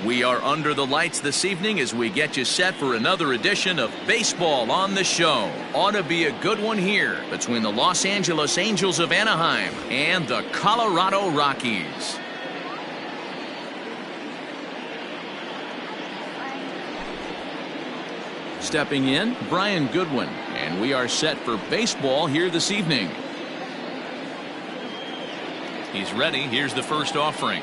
We are under the lights this evening as we get you set for another edition of Baseball on the Show. Ought to be a good one here between the Los Angeles Angels of Anaheim and the Colorado Rockies. Stepping in, Brian Goodwin, and we are set for baseball here this evening. He's ready. Here's the first offering.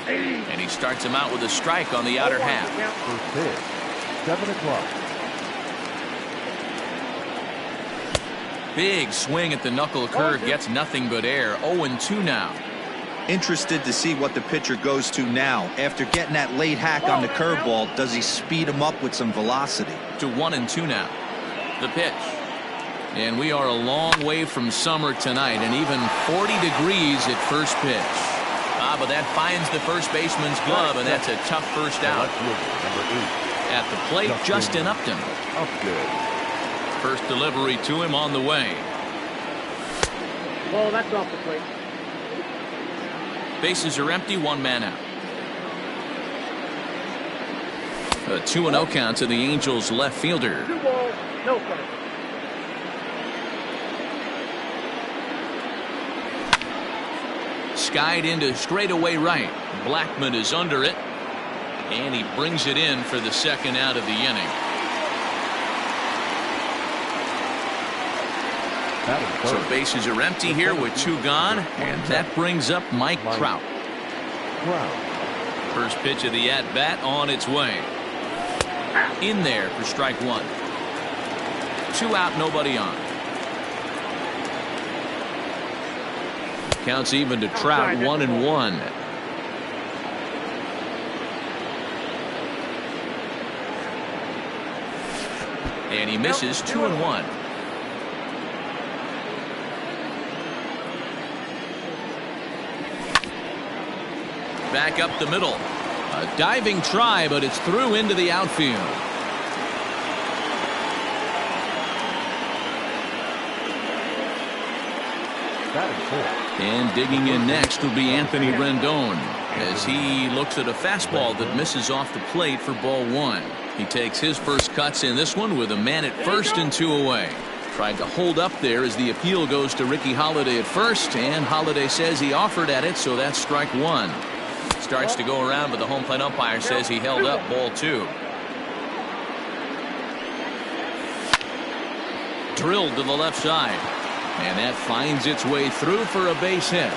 And he starts him out with a strike on the outer half. First pitch, 7 o'clock. Big swing at the knuckle curve, gets nothing but air. 0-2 now. Interested to see what the pitcher goes to now. After getting that late hack on the curveball, does he speed him up with some velocity? To 1-2 now. The pitch. And we are a long way from summer tonight, and even 40 degrees at first pitch. But that finds the first baseman's glove, and that's a tough first out. At the plate, Justin Upton. First delivery to him on the way. Well, that's off the plate. Bases are empty, one man out. A 2-0 count to the Angels left fielder. 2 balls, no strikes. Skied into straightaway right. Blackman is under it, and he brings it in for the second out of the inning. So bases are empty here with 2 gone, and that brings up Mike Trout. First pitch of the at-bat on its way. In there for strike 1. 2 out, nobody on. Counts even to Trout, 1-1. And he misses, 2-1. Back up the middle. A diving try, but it's through into the outfield. And digging in next will be Anthony Rendon as he looks at a fastball that misses off the plate for ball 1. He takes his first cuts in this one with a man at first and 2 away. Tried to hold up there as the appeal goes to Ricky Holiday at first, and Holiday says he offered at it, so that's strike 1. Starts to go around, but the home plate umpire says he held up, ball 2. Drilled to the left side. And that finds its way through for a base hit.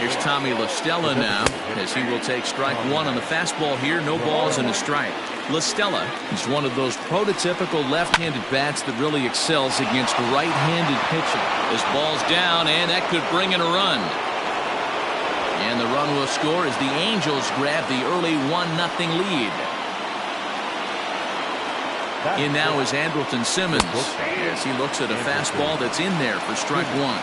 Here's Tommy La Stella now, as he will take strike 1 on the fastball here. No balls and a strike. La Stella is one of those prototypical left-handed bats that really excels against right-handed pitching. This ball's down, and that could bring in a run. And the run will score as the Angels grab the early 1-0 lead. In now is Andrelton Simmons as he looks at a fastball that's in there for strike 1.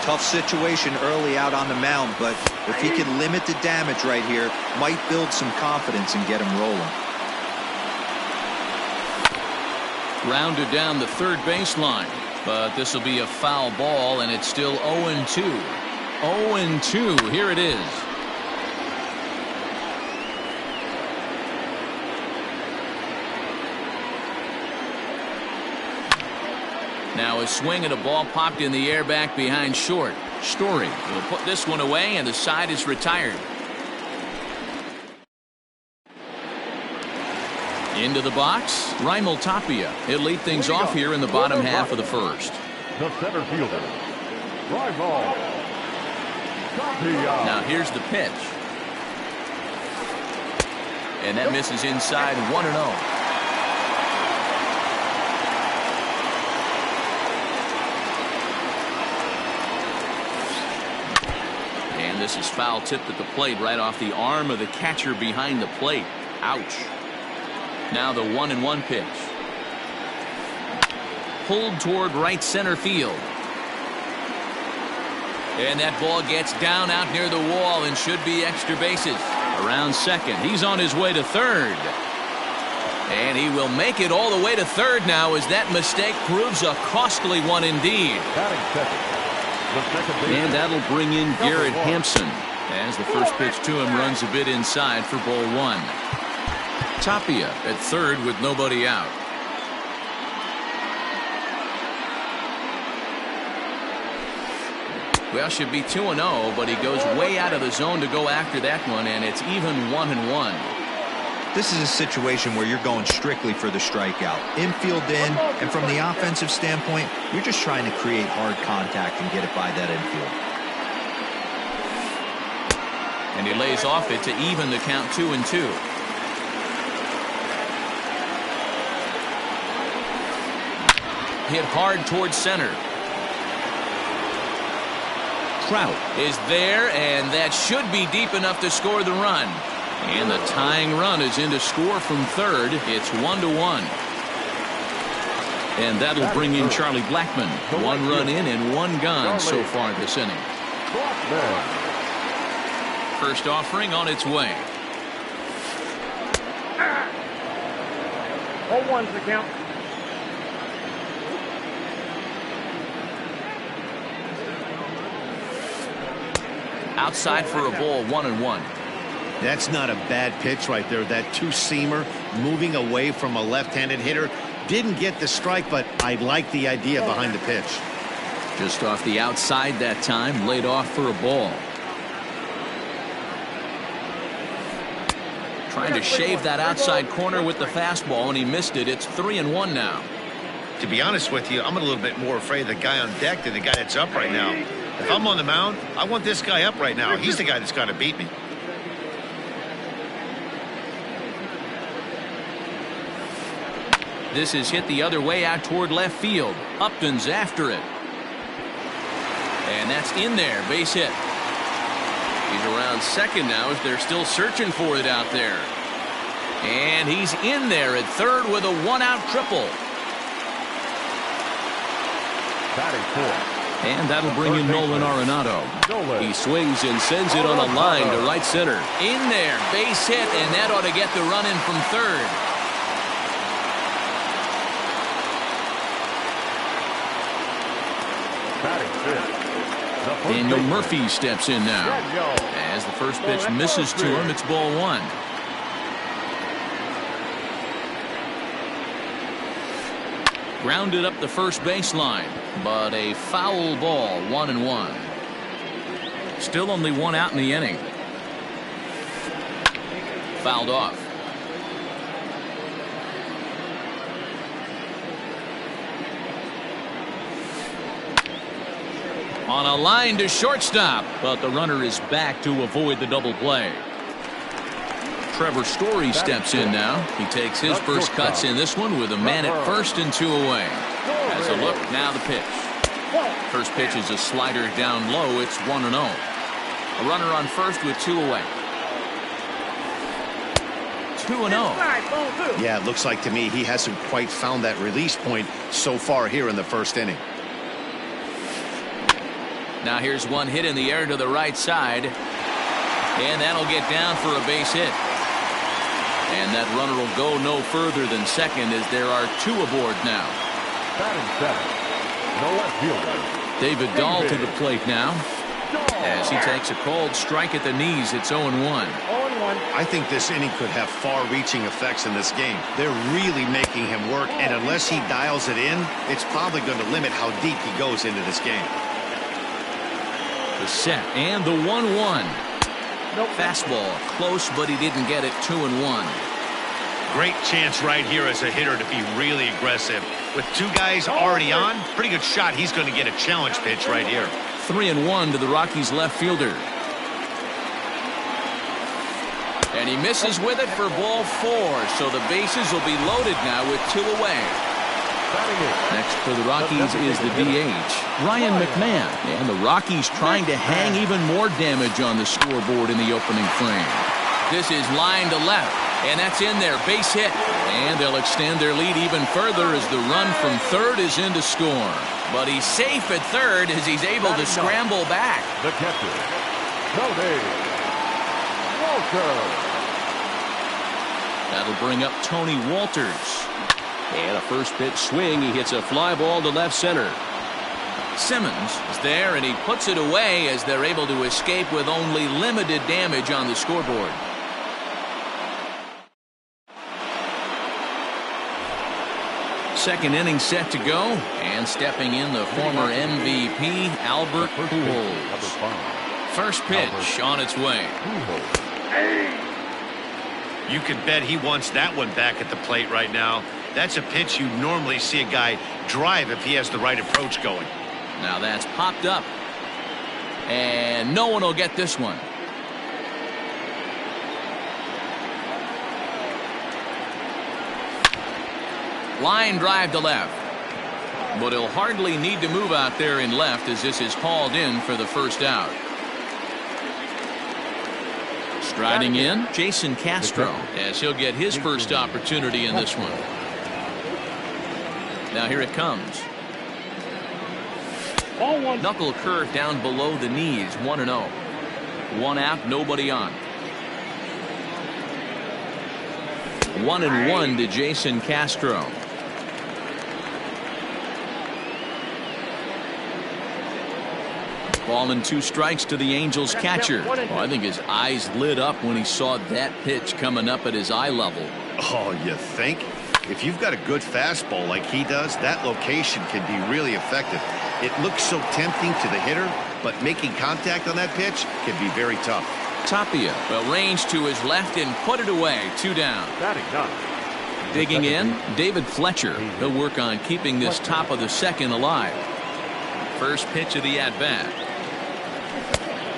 Tough situation early out on the mound, but if he can limit the damage right here, might build some confidence and get him rolling. Rounded down the third baseline, but this will be a foul ball, and it's still 0-2. 0-2. Here it is. Now a swing and a ball popped in the air back behind short. Story will put this one away, and the side is retired. Into the box, Raimel Tapia. He'll lead things off here in the bottom half of the first. The center fielder, Raimel Tapia. Now here's the pitch. And that misses inside, 1-0. This is foul tipped at the plate right off the arm of the catcher behind the plate. Ouch. Now the 1-1 pitch. Pulled toward right center field. And that ball gets down out near the wall and should be extra bases. Around second. He's on his way to third. And he will make it all the way to third now as that mistake proves a costly one indeed. Batting second, The second baseman. And that'll bring in Garrett Hampson as the first pitch to him runs a bit inside for ball one. Tapia at third with nobody out. Well, should be 2-0, but he goes way out of the zone to go after that one, and it's even 1-1. This is a situation where you're going strictly for the strikeout. Infield in, and from the offensive standpoint, you're just trying to create hard contact and get it by that infield. And he lays off it to even the count 2-2. Hit hard towards center. Trout is there, and that should be deep enough to score the run. And the tying run is in to score from third. It's 1-1. And that'll bring in Charlie Blackmon. One run in and one gone so far this inning. First offering on its way. 0-1's the count. Outside for a ball, 1-1. That's not a bad pitch right there. That two-seamer moving away from a left-handed hitter. Didn't get the strike, but I like the idea behind the pitch. Just off the outside that time, laid off for a ball. Trying to shave that outside corner with the fastball, and he missed it. It's 3-1 now. To be honest with you, I'm a little bit more afraid of the guy on deck than the guy that's up right now. If I'm on the mound, I want this guy up right now. He's the guy that's got to beat me. This is hit the other way out toward left field. Upton's after it. And that's in there. Base hit. He's around second now as they're still searching for it out there. And he's in there at third with a one-out triple. Batting fourth. And that'll bring in Nolan Arenado. He swings and sends it on a line to right center. In there, base hit, and that ought to get the run in from third. Batting fifth. Daniel Murphy steps in now. As the first pitch misses to him, it's ball one. Grounded up the first baseline, but a foul ball, 1-1. Still only one out in the inning. Fouled off. On a line to shortstop, but the runner is back to avoid the double play. Trevor Story steps in now. He takes his first cuts in this one with a man at first and two away. As a look, now the pitch. First pitch is a slider down low. It's 1-0. A runner on first with two away. 2-0. Yeah, it looks like to me he hasn't quite found that release point so far here in the first inning. Now here's one hit in the air to the right side. And that'll get down for a base hit. And that runner will go no further than second as there are two aboard now. Batting seventh. No left fielder. David Dahl to the plate now. As he takes a cold strike at the knees, it's 0-1. 0-1. I think this inning could have far-reaching effects in this game. They're really making him work, and unless he dials it in, it's probably going to limit how deep he goes into this game. The set and the 1-1. Fastball close, but he didn't get it. 2-1. Great chance right here as a hitter to be really aggressive. With two guys already on, pretty good shot. He's going to get a challenge pitch right here. 3-1 to the Rockies left fielder. And he misses with it for ball four. So the bases will be loaded now with two away. Next for the Rockies is the DH, Ryan McMahon. And the Rockies trying to hang even more damage on the scoreboard in the opening frame. This is line to left. And that's in there. Base hit. And they'll extend their lead even further as the run from third is in to score. But he's safe at third as he's able to scramble back. The catcher, Tony Walter. That'll bring up Tony Walters. And a first pitch swing. He hits a fly ball to left center. Simmons is there, and he puts it away as they're able to escape with only limited damage on the scoreboard. Second inning set to go, and stepping in the former MVP, Albert Pujols. First pitch on its way. You can bet he wants that one back at the plate right now. That's a pitch you normally see a guy drive if he has the right approach going. Now that's popped up, and no one will get this one. Line drive to left, but he'll hardly need to move out there in left as this is hauled in for the first out. Striding in, Jason Castro, as he'll get his first opportunity in this one. Now here it comes. Knuckle curve down below the knees, 1-0. One out, nobody on. 1-1 to Jason Castro. Ball and 2 strikes to the Angels catcher. Oh, I think his eyes lit up when he saw that pitch coming up at his eye level. Oh, you think? If you've got a good fastball like he does, that location can be really effective. It looks so tempting to the hitter, but making contact on that pitch can be very tough. Tapia will range to his left and put it away. 2 down. Digging in, David Fletcher. He'll work on keeping this top of the second alive. First pitch of the at-bat.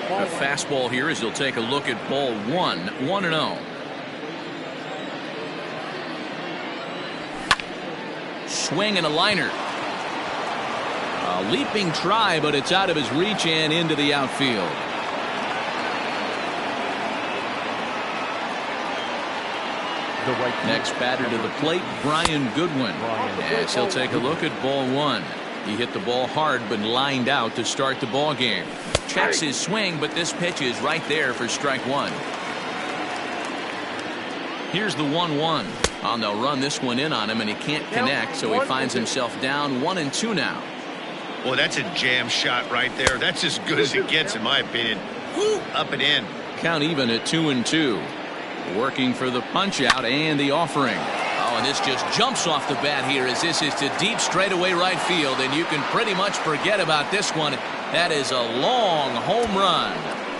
A fastball here as he'll take a look at ball 1, 1-0. Swing and a liner. A leaping try, but it's out of his reach and into the outfield. Next batter to the plate, Brian Goodwin, as he'll take a look at ball 1. He hit the ball hard but lined out to start the ball game. Checks his swing, but this pitch is right there for strike 1. Here's the 1-1. Oh, they'll run this one in on him, and he can't connect, so he finds himself down 1-2 now. Well, that's a jam shot right there. That's as good as it gets, in my opinion. Woo, up and in. Count even at 2-2. Working for the punch out and the offering. Oh, and this just jumps off the bat here as this is to deep straightaway right field, and you can pretty much forget about this one. That is a long home run.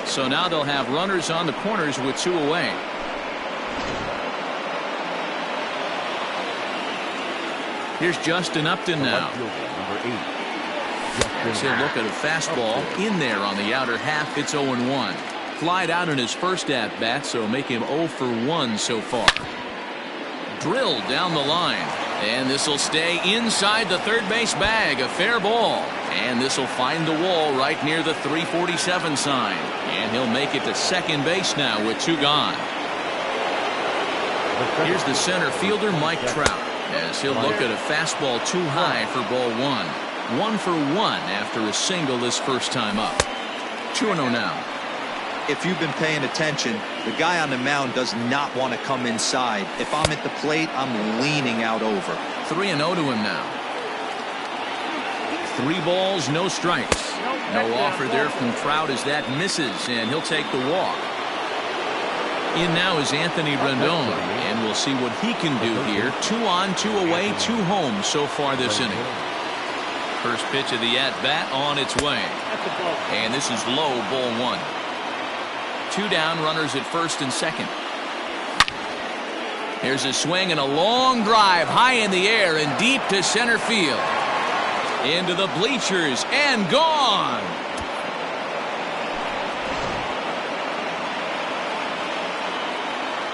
So now they'll have runners on the corners with 2 away. Here's Justin Upton now. As he'll look at a fastball in there on the outer half. It's 0-1. Flied out in his first at-bat, so make him 0 for 1 so far. Drilled down the line, and this will stay inside the third base bag. A fair ball, and this will find the wall right near the 347 sign, and he'll make it to second base now with 2 gone. Here's the center fielder, Mike Trout, as he'll look at a fastball too high for ball 1. 1 for 1 after a single this first time up. 2-0 now. If you've been paying attention, the guy on the mound does not want to come inside. If I'm at the plate, I'm leaning out over. 3-0 to him now. 3 balls, no strikes. No offer there from Trout as that misses, and he'll take the walk. In now is Anthony Rendon, and we'll see what he can do here. 2 on, 2 away, 2 home so far this inning. First pitch of the at-bat on its way. And this is low, ball 1. 2 down, runners at first and second. Here's a swing and a long drive high in the air and deep to center field. Into the bleachers and gone.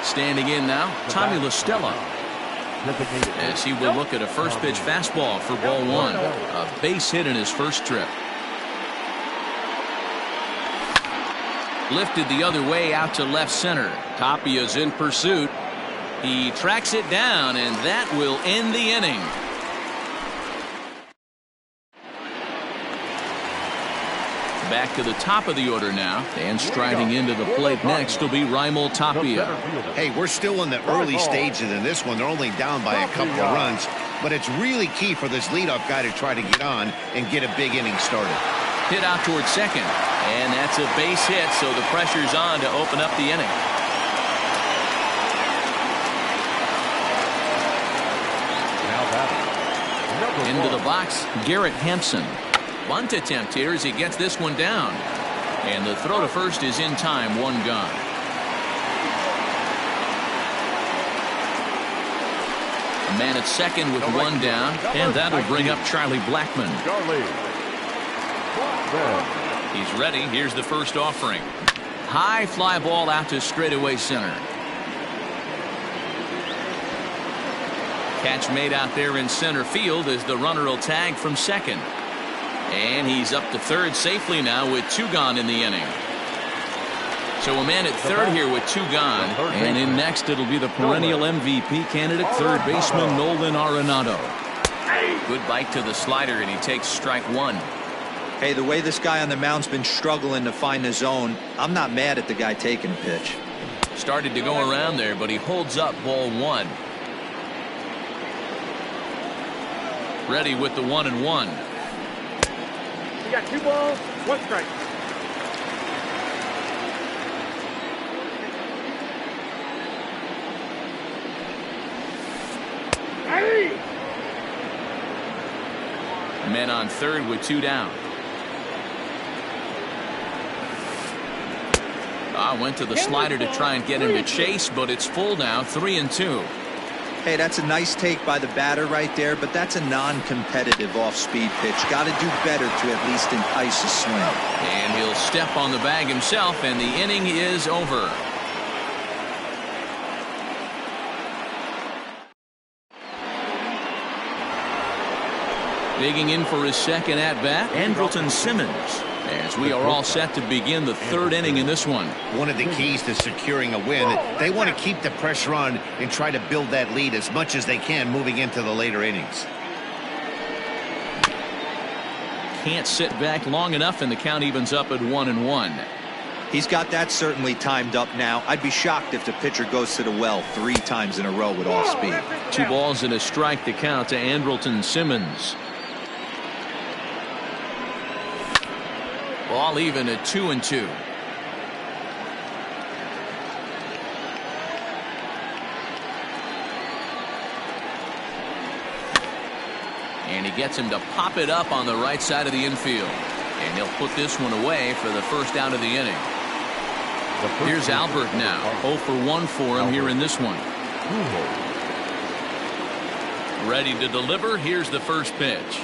Standing in now, Tommy La Stella, as he will look at a first pitch fastball for ball 1. A base hit in his first trip. Lifted the other way out to left center. Tapia's in pursuit. He tracks it down, and that will end the inning. Back to the top of the order now, and striding into the plate next will be Raimel Tapia. Hey, we're still in the early stages in this one. They're only down by a couple of runs. but it's really key for this leadoff guy to try to get on and get a big inning started. Hit out towards second, and that's a base hit, so the pressure's on to open up the inning. Now batting. Into Number the box, Garrett Hampson. Bunt attempt here as he gets this one down. And the throw to first is in time, one gone. A man at second with one down, and that'll bring up Charlie Blackmon. Charlie. Blackmon. He's ready. Here's the first offering. High fly ball out to straightaway center. Catch made out there in center field as the runner will tag from second. And he's up to third safely now with two gone in the inning. So a man at third here with two gone. And in next it'll be the perennial MVP candidate, third baseman Nolan Arenado. Good bite to the slider, and he takes strike one. Hey, the way this guy on the mound's been struggling to find the zone, I'm not mad at the guy taking a pitch. Started to go around there, but he holds up, ball one. Ready with the 1-1. You got 2 balls, 1 strike. Hey! Men on third with 2 down. Went to the slider to try and get him to chase, but it's full now, 3-2. Hey, that's a nice take by the batter right there, but that's a non-competitive off-speed pitch. Got to do better to at least entice a swing. And he'll step on the bag himself, and the inning is over. Digging in for his second at-bat, Andrelton Simmons. As we are all set to begin the third inning in this one. One of the keys to securing a win, they want to keep the pressure on and try to build that lead as much as they can moving into the later innings. Can't sit back long enough, and the count evens up at 1-1. He's got that certainly timed up now. I'd be shocked if the pitcher goes to the well 3 times in a row with off speed. 2 balls and a strike to count to Andrelton Simmons. Ball even at 2-2. And he gets him to pop it up on the right side of the infield. And he'll put this one away for the first out of the inning. Here's Albert now. 0 for 1 for him here in this one. Ready to deliver. Here's the first pitch.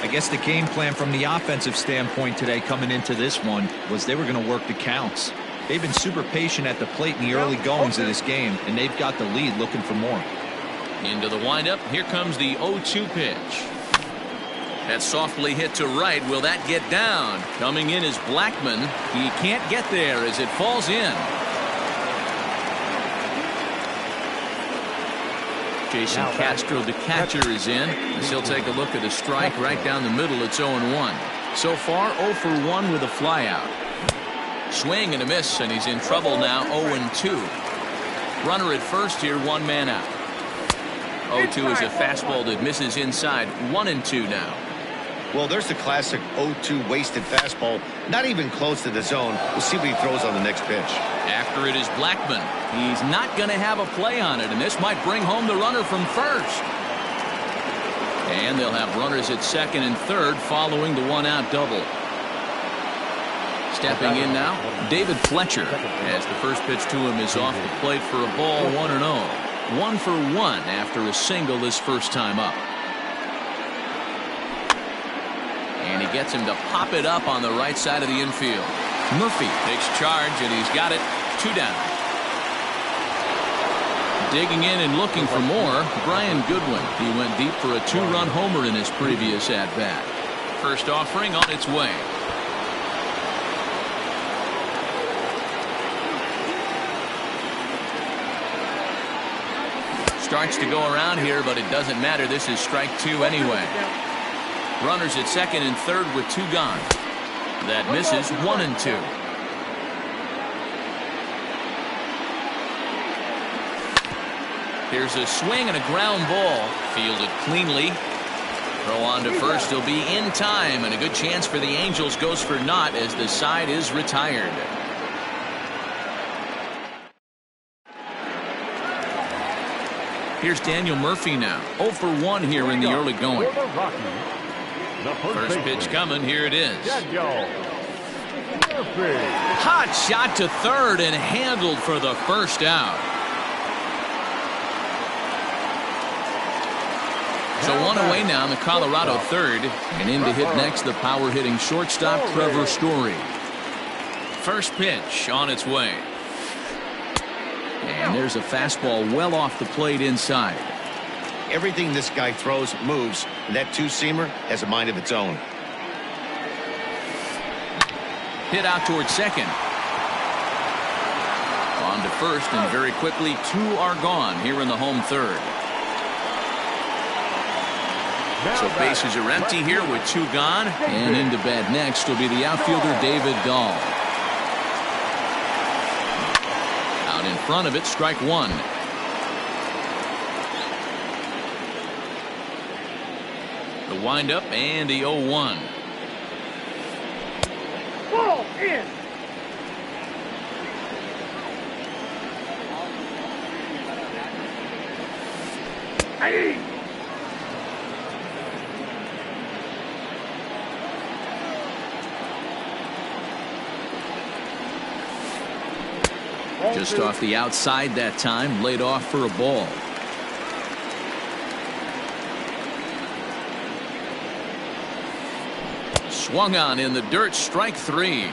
I guess the game plan from the offensive standpoint today coming into this one was they were going to work the counts. They've been super patient at the plate in the early goings of this game, and they've got the lead looking for more. Into the windup. Here comes the 0-2 pitch. That's softly hit to right. Will that get down? Coming in is Blackmon. He can't get there as it falls in. Jason Castro, the catcher, is in. He'll take a look at a strike right down the middle. It's 0-1. So far, 0 for 1 with a flyout. Swing and a miss, and he's in trouble now. 0-2. Runner at first here, 1 man out. 0-2 is a fastball that misses inside. 1-2 now. Well, there's the classic 0-2 wasted fastball. Not even close to the zone. We'll see what he throws on the next pitch. After it is Blackmon. He's not going to have a play on it, and this might bring home the runner from first. And they'll have runners at second and third following the 1-out double. Stepping in now, David Fletcher, as the first pitch to him is off the plate for a ball, 1-0. 1 for 1 after a single his first time up. And he gets him to pop it up on the right side of the infield. Murphy takes charge, and he's got it. 2 down. Digging in and looking for more, Brian Goodwin. He went deep for a 2-run homer in his previous at-bat. First offering on its way. Starts to go around here, but it doesn't matter. This is strike 2 anyway. Runners at second and third with 2 gone. That misses. 1-2. Here's a swing and a ground ball. Fielded cleanly. Throw on to first. He'll be in time, and a good chance for the Angels goes for naught as the side is retired. Here's Daniel Murphy now. 0 for 1 here in the early going. First pitch coming. Here it is. Hot shot to third and handled for the first out. So one away now in the Colorado third. And in to hit next, the power-hitting shortstop, Trevor Story. First pitch on its way. And there's a fastball well off the plate inside. Everything this guy throws moves, and that two-seamer has a mind of its own. Hit out towards second. On to first, and very quickly 2 are gone here in the home third. So bases are empty here with 2 gone. And into bat next will be the outfielder David Dahl. Out in front of it, strike 1. The windup and the 0-1. Ball in. Hey. Just off the outside that time, laid off for a ball. Swung on in the dirt, strike 3.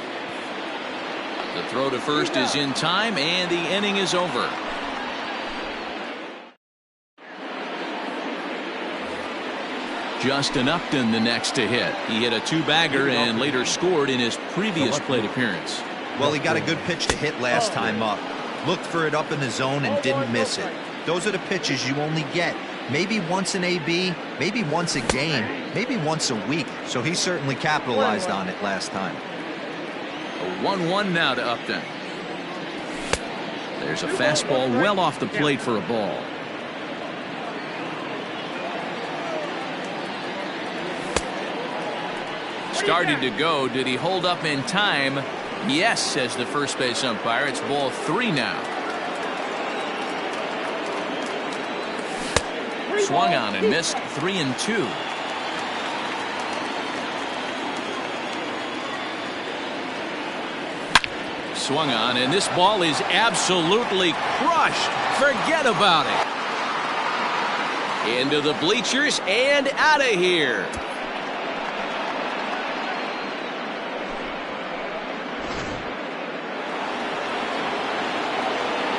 The throw to first is in time, and the inning is over. Justin Upton the next to hit. He hit a 2-bagger and later scored in his previous plate appearance. Well, he got a good pitch to hit last time up. Looked for it up in the zone and didn't miss it. Those are the pitches you only get. Maybe once an AB, maybe once a game, maybe once a week. So he certainly capitalized on it last time. A 1-1 now to Upton. There's a fastball well off the plate for a ball. Started to go. Did he hold up in time? Yes, says the first base umpire. It's ball 3 now. Swung on and missed. 3-2. Swung on, and this ball is absolutely crushed. Forget about it. Into the bleachers and out of here.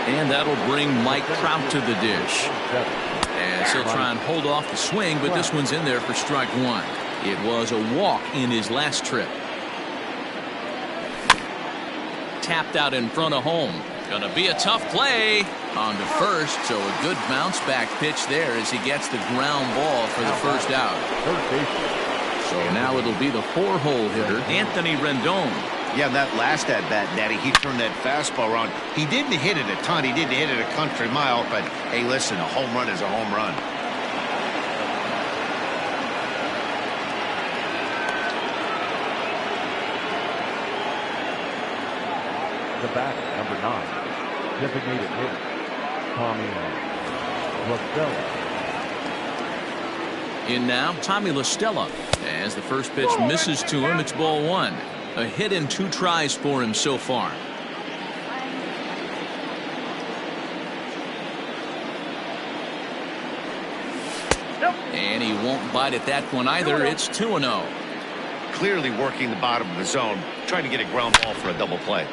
And that'll bring Mike Trout to the dish. As he'll try and hold off the swing, but this one's in there for strike 1. It was a walk in his last trip. Tapped out in front of home. Gonna be a tough play. On to first, so a good bounce back pitch there as he gets the ground ball for the first out. So now it'll be the 4-hole hitter, Anthony Rendon. Yeah, that last at-bat, Daddy, he turned that fastball around. He didn't hit it a ton. He didn't hit it a country mile. But, hey, listen, a home run is a home run. The bat, number 9, designated hitter, Tommy LaStella. In now, Tommy LaStella. As the first pitch misses to him, it's ball 1. A hit and 2 tries for him so far. And he won't bite at that one either. It's 2-0. Clearly working the bottom of the zone, trying to get a ground ball for a double play.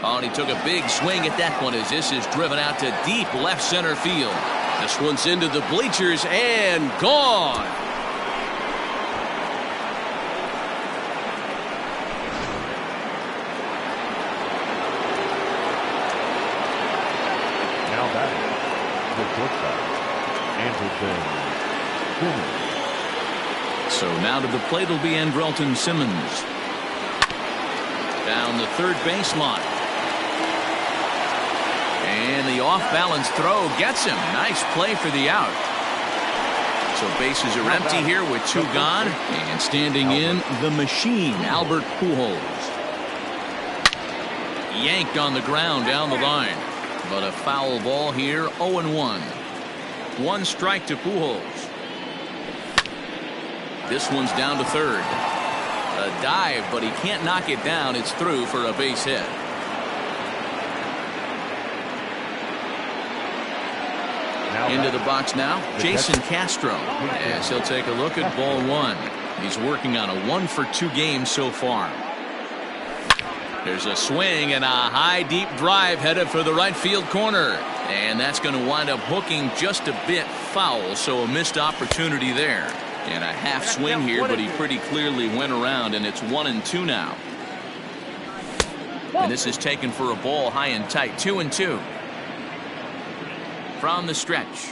Oh, and he took a big swing at that one as this is driven out to deep left center field. This one's into the bleachers and gone. Now batting, the shortstop, Andrelton Simmons. So now to the plate will be Andrelton Simmons. Down the third baseline. And the off-balance throw gets him. Nice play for the out. So bases are empty here with 2 gone. And standing in, the machine, Albert Pujols. Yanked on the ground down the line. But a foul ball here, 0-1. 1 strike to Pujols. This one's down to third. A dive, but he can't knock it down. It's through for a base hit. Into the box now, Jason Castro, as he'll take a look at ball 1. He's working on a 1-for-2 game so far. There's a swing and a high deep drive headed for the right field corner. And that's going to wind up hooking just a bit foul, so a missed opportunity there. And a half swing here, but he pretty clearly went around, and it's 1-2 now. And this is taken for a ball high and tight, 2-2. From the stretch.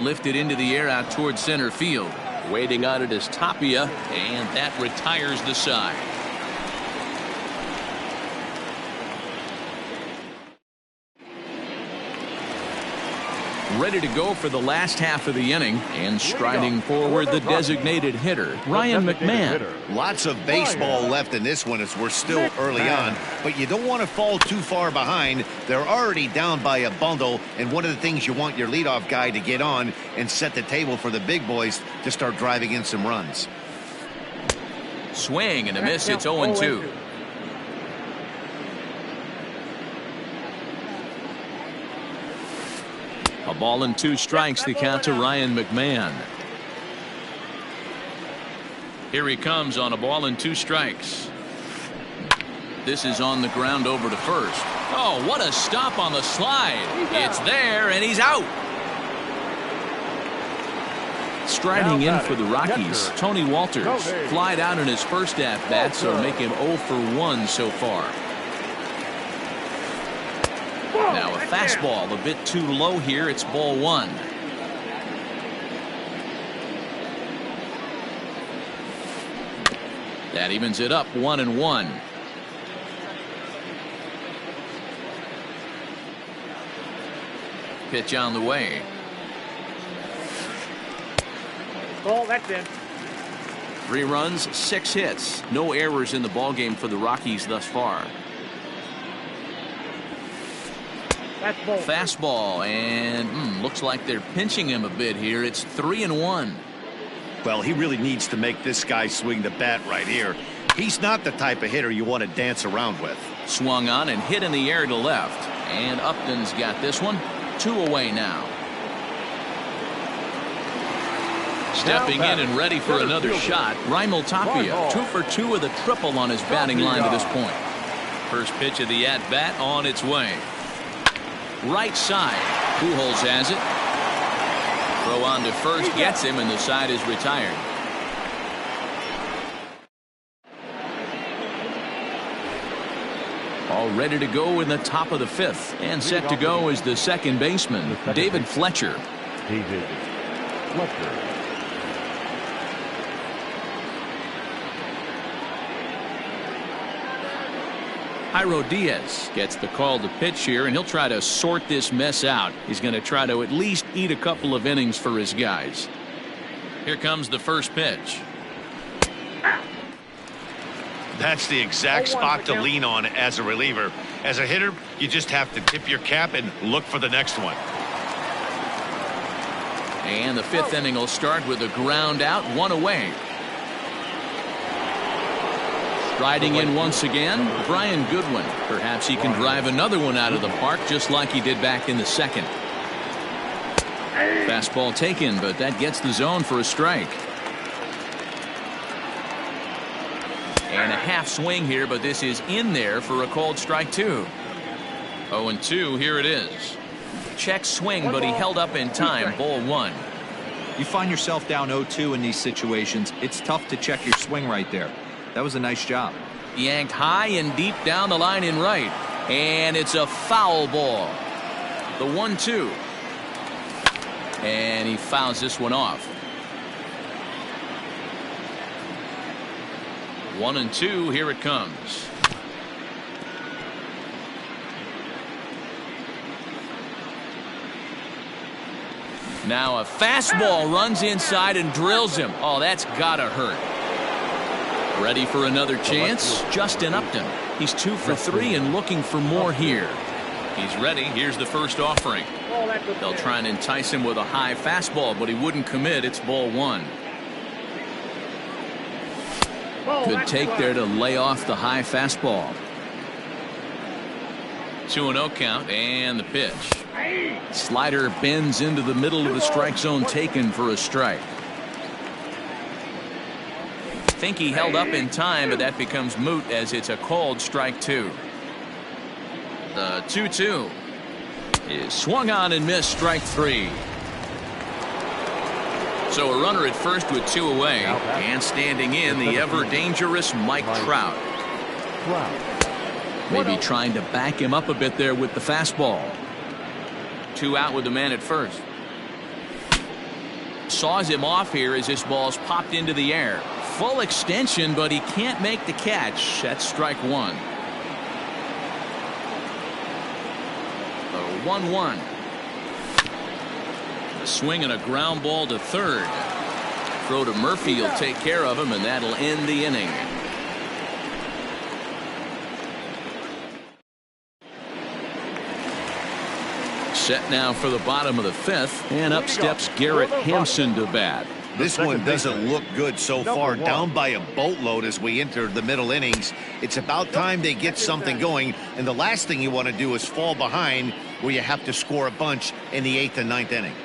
Lifted into the air out towards center field. Waiting on it is Tapia, and that retires the side. Ready to go for the last half of the inning, and striding forward the designated hitter, Ryan McMahon. Lots of baseball left in this one as we're still early on, but you don't want to fall too far behind. They're already down by a bundle, and one of the things you want your leadoff guy to get on and set the table for the big boys to start driving in some runs. Swing and a miss. It's 0-2. A ball and 2 strikes, the count to Ryan McMahon. Here he comes on a ball and 2 strikes. This is on the ground over to first. Oh, what a stop on the slide. It's there, and he's out. Striding in for the Rockies, Tony Walters. Flied out in his first at-bat, so make him 0 for 1 so far. Now a fastball a bit too low here. It's ball 1. That evens it up, 1-1. Pitch on the way. Ball, that's in. 3 runs, 6 hits. No errors in the ballgame for the Rockies thus far. Fastball, and looks like they're pinching him a bit here. It's 3-1. Well, he really needs to make this guy swing the bat right here. He's not the type of hitter you want to dance around with. Swung on and hit in the air to left. And Upton's got this one. 2 away now. Stepping in and ready for another shot, Raimel Tapia. 2 for 2 with a triple on his batting line to this point. First pitch of the at-bat on its way. Right side. Pujols has it. Throw on to first gets him, and the side is retired. All ready to go in the top of the 5th. And set to go is the second baseman, David Fletcher. David Fletcher. Jairo Diaz gets the call to pitch here, and he'll try to sort this mess out. He's going to try to at least eat a couple of innings for his guys. Here comes the first pitch. That's the exact spot to lean on as a reliever. As a hitter, you just have to tip your cap and look for the next one. And the 5th inning will start with a ground out, 1 away. Striding in once again, Brian Goodwin. Perhaps he can drive another one out of the park just like he did back in the 2nd. Fastball taken, but that gets the zone for a strike. And a half swing here, but this is in there for a called strike 2. 0-2, here it is. Check swing, but he held up in time, ball 1. You find yourself down 0-2 in these situations, it's tough to check your swing right there. That was a nice job. Yanked high and deep down the line in right. And it's a foul ball. The 1-2. And he fouls this one off. 1-2, here it comes. Now a fastball runs inside and drills him. Oh, that's gotta hurt. Ready for another chance? Justin Upton. He's 2 for 3 and looking for more here. He's ready. Here's the first offering. They'll try and entice him with a high fastball, but he wouldn't commit. It's ball 1. Good take there to lay off the high fastball. 2-0 count, and the pitch. Slider bends into the middle of the strike zone, taken for a strike. Think he held up in time, but that becomes moot as it's a called strike 2. The 2-2 is swung on and missed, strike 3. So a runner at first with 2 away, and standing in the ever dangerous Mike Trout. Maybe trying to back him up a bit there with the fastball. 2 out with the man at first. Saws him off here as this ball's popped into the air. Full extension, but he can't make the catch. That's strike 1. The 1-1. A swing and a ground ball to third. Throw to Murphy will take care of him, and that'll end the inning. Set now for the bottom of the 5th, and up steps Garrett Hampson to bat. This one doesn't look good so far. Down by a boatload as we enter the middle innings. It's about time they get something going, and the last thing you want to do is fall behind where you have to score a bunch in the 8th and 9th inning.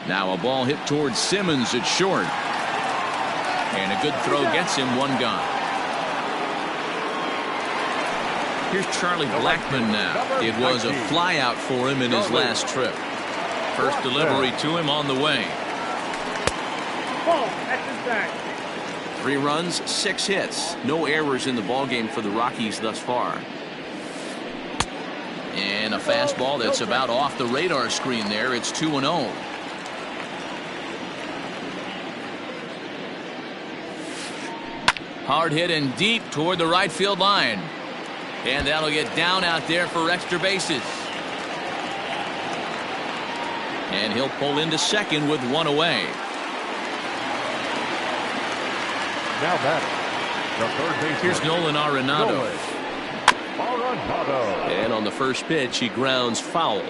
Now a ball hit towards Simmons at short, and a good throw gets him 1 gone. Here's Charlie Blackmon now. It was a flyout for him in his last trip. First delivery to him on the way. 3 runs, 6 hits. No errors in the ballgame for the Rockies thus far. And a fastball that's about off the radar screen there. It's 2-0. Hard hit and deep toward the right field line. And that'll get down out there for extra bases. And he'll pull into second with 1 away. Now batting, the third baseman. Here's Nolan Arenado. Arenado. And on the first pitch, he grounds foul.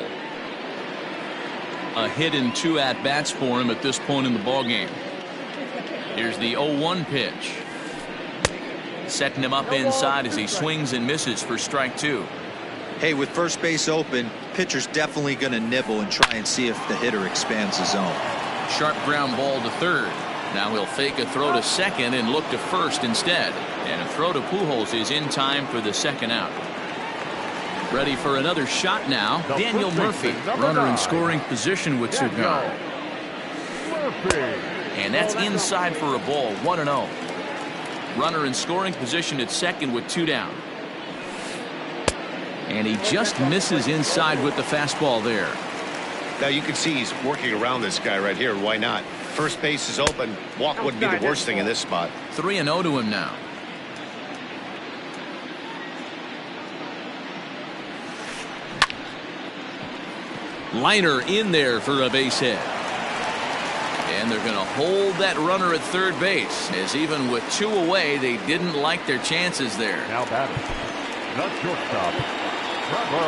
A hit in 2 at-bats for him at this point in the ballgame. Here's the 0-1 pitch. Setting him up inside as he swings and misses for strike 2. Hey, with first base open, pitcher's definitely going to nibble and try and see if the hitter expands the zone. Sharp ground ball to third. Now he'll fake a throw to second and look to first instead. And a throw to Pujols is in time for the second out. Ready for another shot now. Daniel Murphy, runner in scoring position with Cigar. And that's inside for a ball, 1-0. Runner in scoring position at second with 2 down. And he just misses inside with the fastball there. Now you can see he's working around this guy right here. Why not? First base is open. Walk wouldn't be the worst thing in this spot. 3-0 to him now. Liner in there for a base hit. And they're going to hold that runner at third base, as even with 2 away, they didn't like their chances there. Now batting, the shortstop, Trevor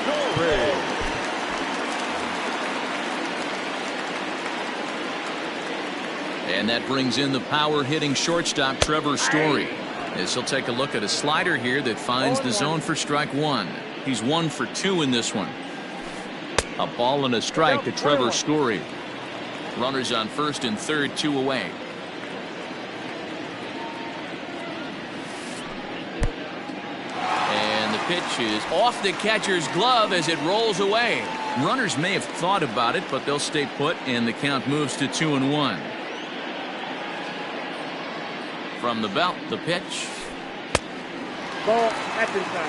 Story. And that brings in the power-hitting shortstop, Trevor Story, as he'll take a look at a slider here that finds the zone for strike 1. He's 1 for 2 in this one. A ball and a strike to Trevor Story. Runners on first and third, 2 away. And the pitch is off the catcher's glove as it rolls away. Runners may have thought about it, but they'll stay put, and the count moves to 2-1. From the belt, the pitch.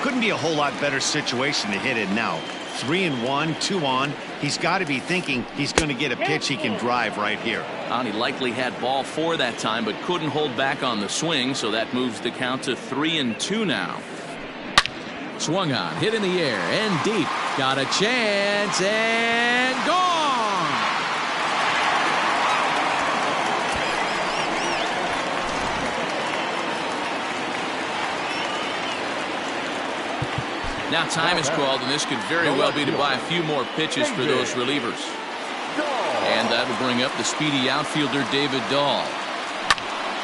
Couldn't be a whole lot better situation to hit it now. 3-1, 2 on. He's got to be thinking he's going to get a pitch he can drive right here. And he likely had ball 4 that time, but couldn't hold back on the swing, so that moves the count to 3-2 now. Swung on, hit in the air, and deep. Got a chance and gone. Now time is called, and this could very well be to buy a few more pitches for those relievers. And that'll bring up the speedy outfielder David Dahl.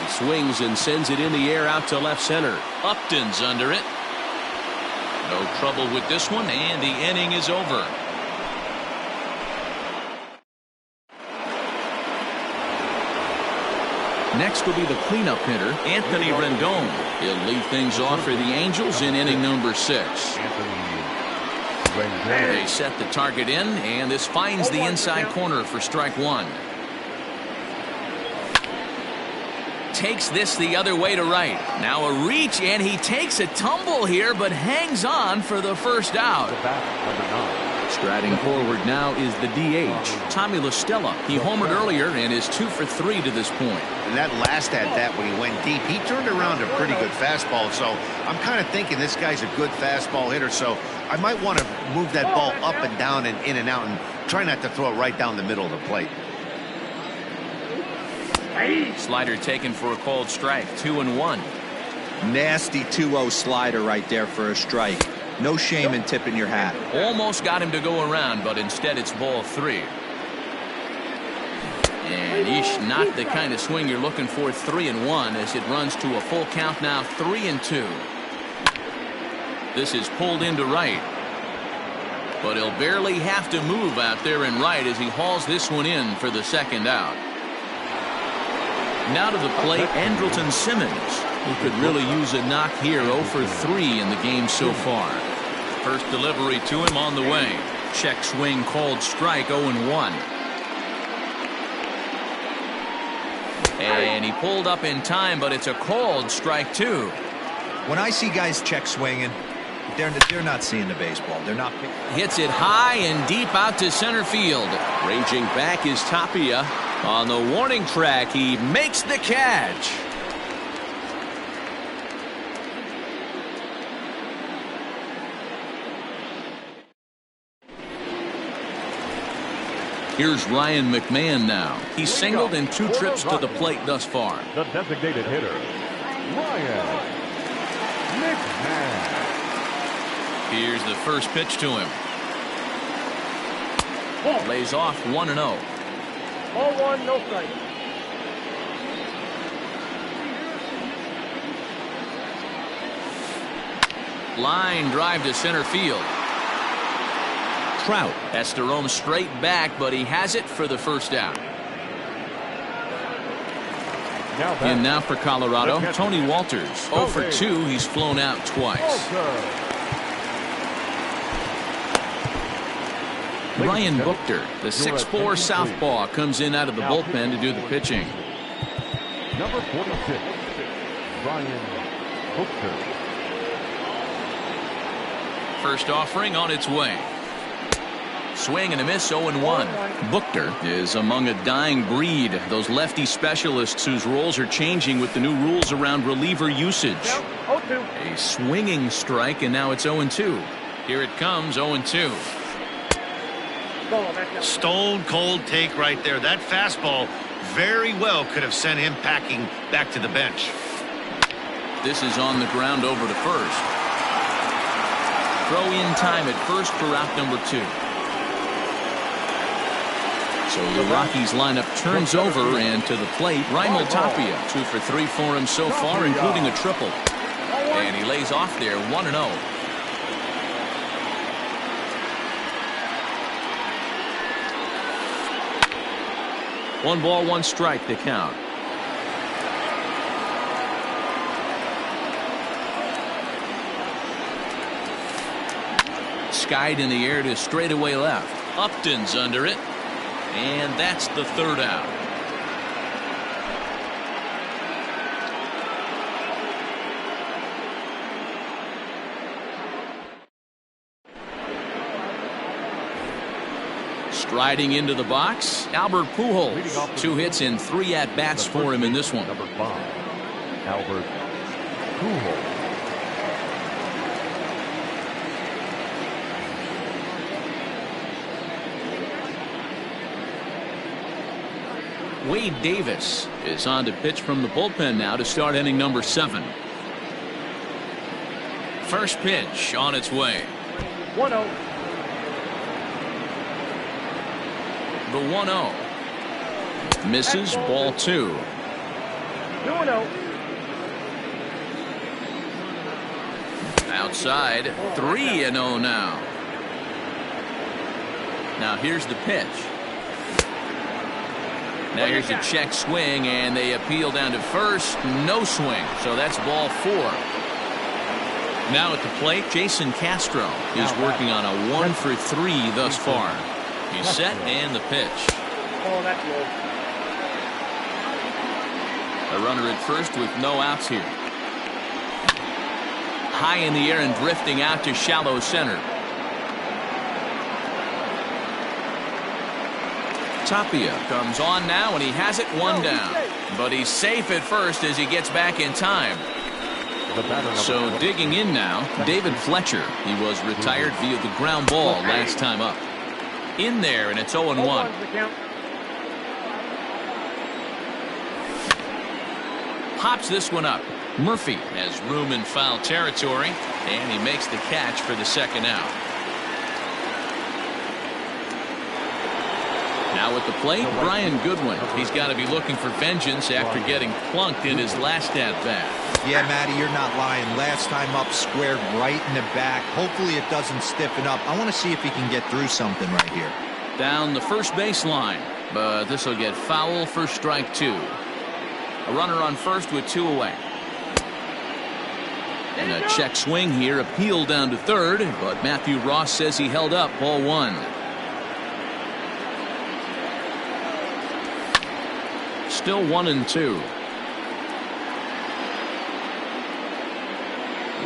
He swings and sends it in the air out to left center. Upton's under it. No trouble with this one, and the inning is over. Next will be the cleanup hitter, Anthony Rendon. He'll lead things off for the Angels in inning number 6. They set the target in, and this finds the inside corner for strike 1. Takes this the other way to right. Now a reach, and he takes a tumble here, but hangs on for the first out. Striding forward now is the DH, Tommy La Stella. He homered earlier and is 2 for 3 to this point. And that last at bat when he went deep, he turned around a pretty good fastball. So I'm kind of thinking this guy's a good fastball hitter. So I might want to move that ball up and down and in and out and try not to throw it right down the middle of the plate. Slider taken for a called strike, 2-1. Nasty 2-0 slider right there for a strike. No shame in tipping your hat. Almost got him to go around, but instead it's ball 3. And not the kind of swing you're looking for. 3-1 as it runs to a full count now. 3-2. This is pulled into right, but he'll barely have to move out there in right as he hauls this one in for the second out. Now to the plate, Andrelton Simmons, who could really use a knock here. 0 for 3 in the game so far. First delivery to him on the way. Check swing called strike, 0-1. And he pulled up in time, but it's a called strike 2. When I see guys check swinging, they're not seeing the baseball. They're not. Hits it high and deep out to center field. Raging back is Tapia. On the warning track, he makes the catch. Here's Ryan McMahon now. He's singled in 2 trips to the plate thus far. The designated hitter, Ryan McMahon. Here's the first pitch to him. Lays off 1-0. 0-1, no strike. Line drive to center field. Trout has to roam straight back, but he has it for the first out. In now for Colorado, Tony Walters. 0 for 2. He's flown out twice. Ryan Buchter, the 6'4" southpaw, comes in out of the bullpen to do the pitching. Number 46, Ryan Buchter. First offering on its way. Swing and a miss, 0-1. Buchter is among a dying breed, those lefty specialists whose roles are changing with the new rules around reliever usage. A swinging strike, and now it's 0-2. Here it comes, 0-2. Stone cold take right there. That fastball very well could have sent him packing back to the bench. This is on the ground over to first. Throw in time at first for out number 2. So the Rockies lineup turns over, and to the plate, Raimel Tapia. 2 for 3 for him so far, including a triple. And he lays off there, 1-0. 1 ball, 1 strike to count. Skied in the air to straightaway left. Upton's under it. And that's the third out. Striding into the box, Albert Pujols. 2 hits and 3 at-bats for him in this one. Number 5, Albert Pujols. Wade Davis is on to pitch from the bullpen now to start inning number 7. First pitch on its way. 1-0. The 1-0. Misses, ball 2. 2-0. Outside, 3-0 now. Now here's the pitch. Now here's a check swing, and they appeal down to first. No swing, so that's ball 4. Now at the plate, Jason Castro is working on a 1-for-3 thus far. He's set, and the pitch. Oh, that's low. A runner at first with no outs here. High in the air and drifting out to shallow center. Tapia comes on now, and he has it 1 down. But he's safe at first as he gets back in time. So digging in now, David Fletcher. He was retired via the ground ball last time up. In there, and it's 0-1. Pops this one up. Murphy has room in foul territory, and he makes the catch for the second out. Now at the plate, Brian Goodwin. He's got to be looking for vengeance after getting plunked in his last at-bat. Yeah, Matty, you're not lying. Last time up, squared right in the back. Hopefully it doesn't stiffen up. I want to see if he can get through something right here. Down the first baseline, but this will get foul for strike 2. A runner on first with 2 away. And a check swing here, appeal down to third, but Matthew Ross says he held up, ball 1. Still 1-2.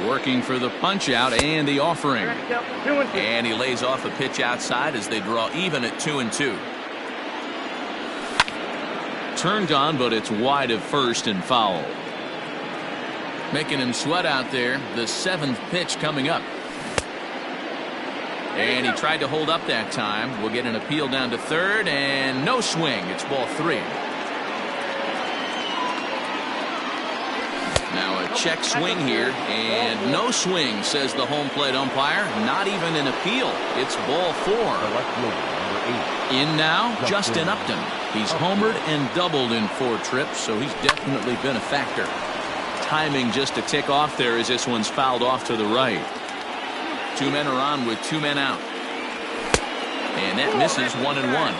Working for the punch out and the offering. And he lays off a pitch outside as they draw even at 2-2. Turned on, but it's wide of first and foul. Making him sweat out there. The 7th pitch coming up. And he tried to hold up that time. We'll get an appeal down to third, and no swing. It's ball 3. Now a check swing here, and no swing, says the home plate umpire. Not even an appeal. It's ball 4. In now, Justin Upton. He's homered and doubled in 4 trips, so he's definitely been a factor. Timing just a tick off there as this one's fouled off to the right. 2 men are on with 2 men out. And that misses 1-1.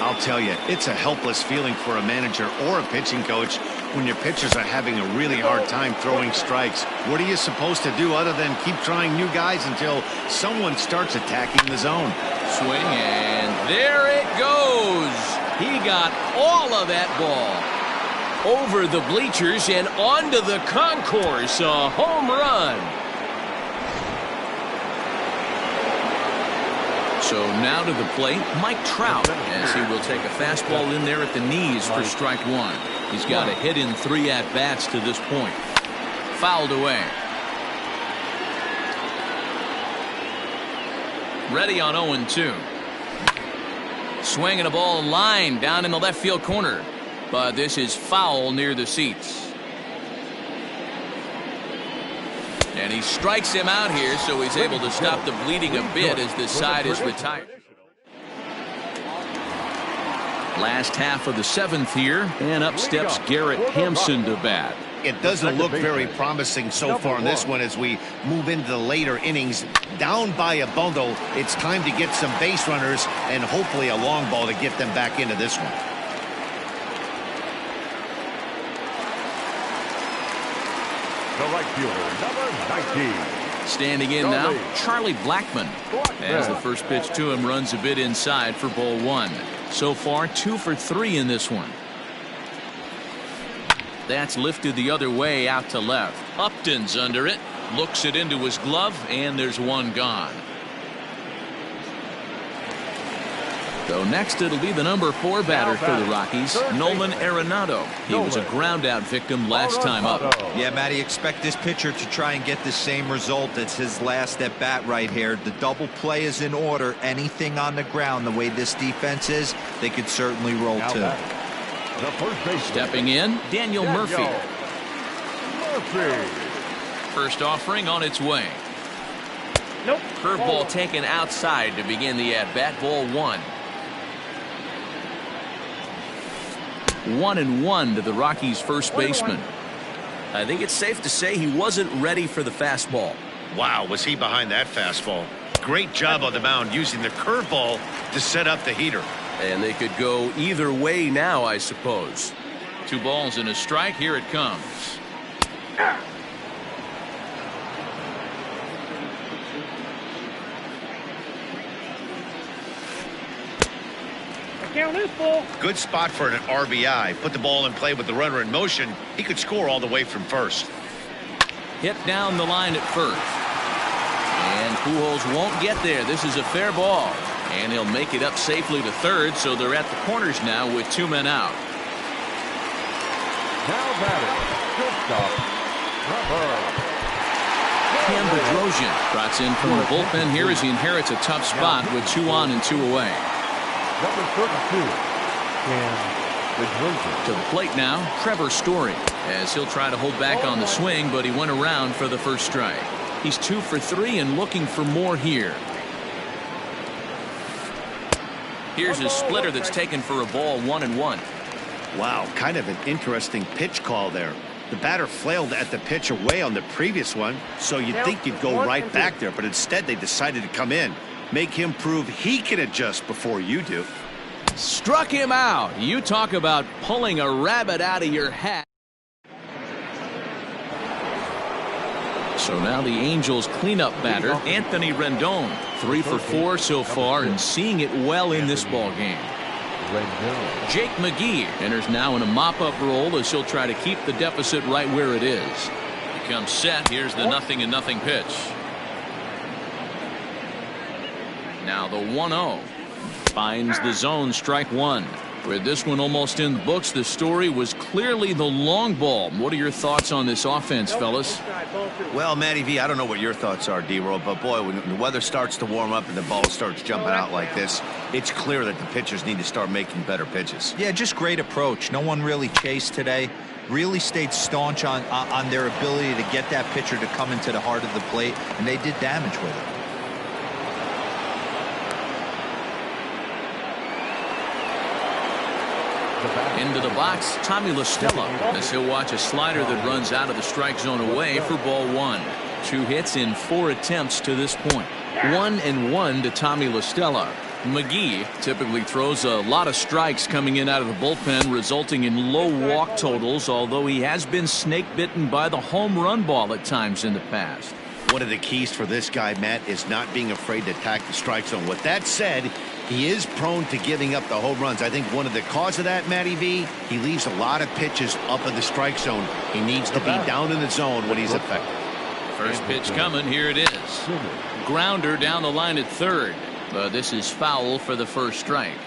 I'll tell you, it's a helpless feeling for a manager or a pitching coach when your pitchers are having a really hard time throwing strikes. What are you supposed to do other than keep trying new guys until someone starts attacking the zone? Swing, and there it goes. He got all of that ball over the bleachers and onto the concourse. A home run. So now to the plate, Mike Trout, as he will take a fastball in there at the knees for strike 1. He's got a hit in 3 at-bats to this point. Fouled away. Ready on 0-2. Swinging a ball line down in the left field corner. But this is foul near the seats. And he strikes him out here, so he's able to stop the bleeding a bit as this side is retired. Last half of the 7th here, and up steps Garrett Hampson to bat. It doesn't look very promising so far in this one as we move into the later innings. Down by a bundle, it's time to get some base runners and hopefully a long ball to get them back into this one. The right fielder, number 19. Standing in now, Charlie Blackmon. As the first pitch to him runs a bit inside for ball 1. So far, 2 for 3 in this one. That's lifted the other way out to left. Upton's under it. Looks it into his glove, and there's one gone. So next it'll be the number 4 batter for the Rockies, Nolan Arenado. He was a ground out victim last time up. Yeah, Matty, expect this pitcher to try and get the same result as his last at bat right here. The double play is in order. Anything on the ground, the way this defense is, they could certainly roll too. The first baseman. Stepping in, Daniel Murphy. Murphy. First offering on its way. Nope. Curveball taken outside to begin the at-bat. Ball 1. 1-1 to the Rockies' first baseman. I think it's safe to say he wasn't ready for the fastball. Wow, was he behind that fastball? Great job on the mound using the curveball to set up the heater. And they could go either way now, I suppose. 2 balls and a strike. Here it comes. Count is full. Good spot for an RBI. Put the ball in play with the runner in motion. He could score all the way from first. Hit down the line at first. And Pujols won't get there. This is a fair ball. And he'll make it up safely to third, so they're at the corners now with 2 men out. Now batting. Shortstop. Cam Bedrosian trots in from the bullpen here as he inherits a tough spot with 2 on and 2 away. Number 32. Cam Bedrosian. To the plate now, Trevor Story, as he'll try to hold back on the swing, but he went around for the first strike. He's 2 for 3 and looking for more here. Here's his splitter that's taken for a ball. 1-1. Wow, kind of an interesting pitch call there. The batter flailed at the pitch away on the previous one, so you'd think you'd go right back there, but instead they decided to come in. Make him prove he can adjust before you do. Struck him out. You talk about pulling a rabbit out of your hat. So now the Angels cleanup batter, Anthony Rendon, 3 for 4 so far and seeing it well in this ball game. Jake McGee enters now in a mop-up role as he'll try to keep the deficit right where it is. He comes set. Here's the 0-0 pitch. Now the 1-0 finds the zone, strike 1. With this one almost in the books, the story was clearly the long ball. What are your thoughts on this offense, fellas? Well, Matty V, I don't know what your thoughts are, D-Roll, but boy, when the weather starts to warm up and the ball starts jumping out like this, it's clear that the pitchers need to start making better pitches. Yeah, just great approach. No one really chased today. Really stayed staunch on their ability to get that pitcher to come into the heart of the plate, and they did damage with it. Into the box, Tommy La Stella, as he'll watch a slider that runs out of the strike zone away for ball 1. 2 hits in 4 attempts to this point. 1-1 to Tommy La Stella. McGee typically throws a lot of strikes coming in out of the bullpen, resulting in low walk totals, although he has been snake bitten by the home run ball at times in the past. One of the keys for this guy, Matt, is not being afraid to attack the strike zone. With that said, he is prone to giving up the home runs. I think one of the cause of that, Matty V, he leaves a lot of pitches up in the strike zone. He needs to be down in the zone when he's effective. First pitch coming. Here it is. Grounder down the line at third. But this is foul for the first strike.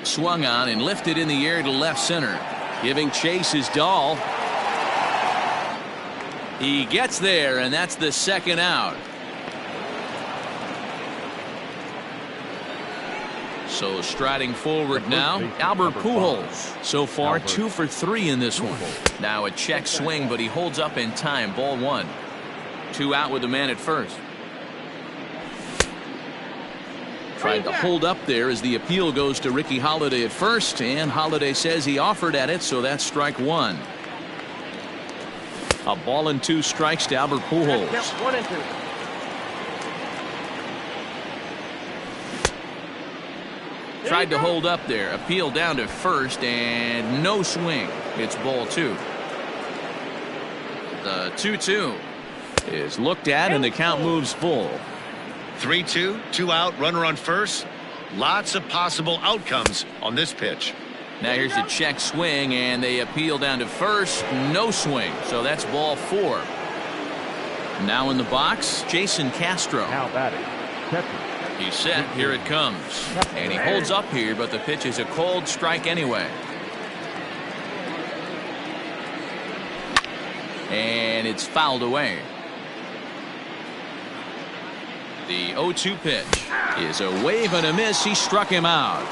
Swung on and lifted in the air to left center. Giving chase is Dahl. He gets there, and that's the second out. So striding forward now, Albert Pujols. So far 2 for 3 in this one. Now a check swing, but he holds up in time. Ball 1. 2 out with the man at first. Tried to hold up there as the appeal goes to Ricky Holiday at first, and Holiday says he offered at it, so that's strike 1. A ball and 2 strikes to Albert Pujols. 1-2. Tried to hold up there. Appeal down to first and no swing. It's ball 2. The 2-2 is looked at and the count moves full. 3-2, 2 out, runner on first. Lots of possible outcomes on this pitch. Now here's a check swing and they appeal down to first. No swing. So that's ball 4. Now in the box, Jason Castro. Now batting. He's set. Here it comes. And he holds up here, but the pitch is a cold strike anyway. And it's fouled away. The 0-2 pitch. is a wave and a miss. He struck him out.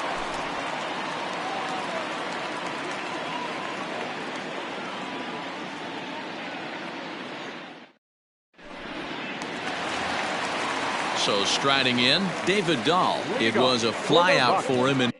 So striding in, David Dahl. It was a fly out for him in